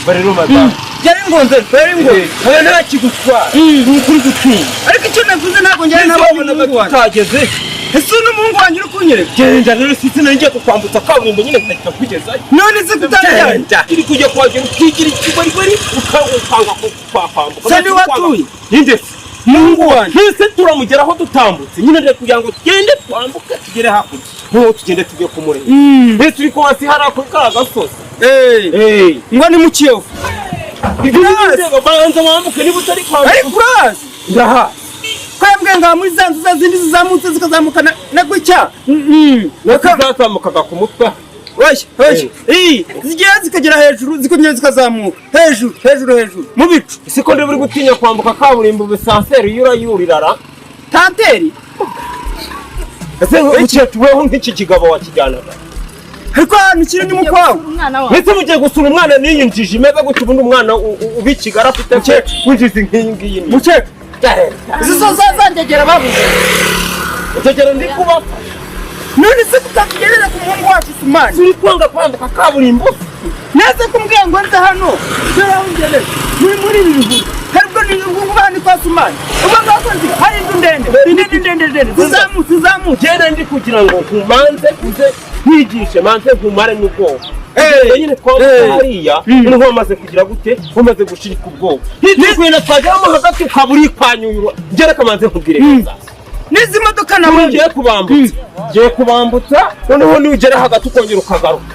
bari rumaza yari ngonze oya nakigutwara kuri gutinya ariko icyo navuze ntabwo njye nabonye utageze ese n'umuhungu wanjye uri kunyereka genda rero sisi nanjye kukwambutsa kaburimbo nyine nkahita kugezayo none se kutajya iri kujya kwagera ukigira ikigorigori ukanga kwambuka sani watuye ninde umuhungu wanjye ese turamugeraho dutambutse nyine rero kugira ngo tugende twambuke tugere hakurya nko tugende tujye kumureba mbese turi ko hasi hari ako gasozi ngo ni mu Kiyovu ibyo banza wambuke niba utari kwambuka ariko urazi ndahazi kwebwe nga muri za nzu zindi zizamutse zikazamuka na gutya zazamukaga ku mutwe zigiye zikagera hejuru zikongera zikazamuka hejuru mu bicu siko ndi buri gutinya kwambuka kaburimbo bisanseri yurayurirara tanteri ese mukecweho nk'iki kigabo wakijyanaga ariko hano kiri ni mukwawe ndetse mugiye gusura umwana niyinjije imeze gutya ubundi umwana ubikigara afite winjiza nk'iyi ngiyi mukecwe izi zo zazandegera babuze utegera ndi kuba none se tutakigerera ku muhungu wacu Sumani turi kwanga kwambuka kaburimbo neze kumbwira ngo nze hano dore aho ngereye muri ibi bihuru haribwo ni ngubu bani kwa Sumani ubwo ngakoze hari inzu ndende zizamutse genda ndi kugira ngo nkumanze uze nkigishe manze nkumare n'ubwoba nyine twambuka hariya niho wamaze kugira gute wamaze gushirika ubwoba nitwina twajyamo hagati ukaburi kwanyura ngereka manze nkubwire neza n'izi modoka nawe ngiye kubambutsa noneho nugera hagati ukongera ukagaruka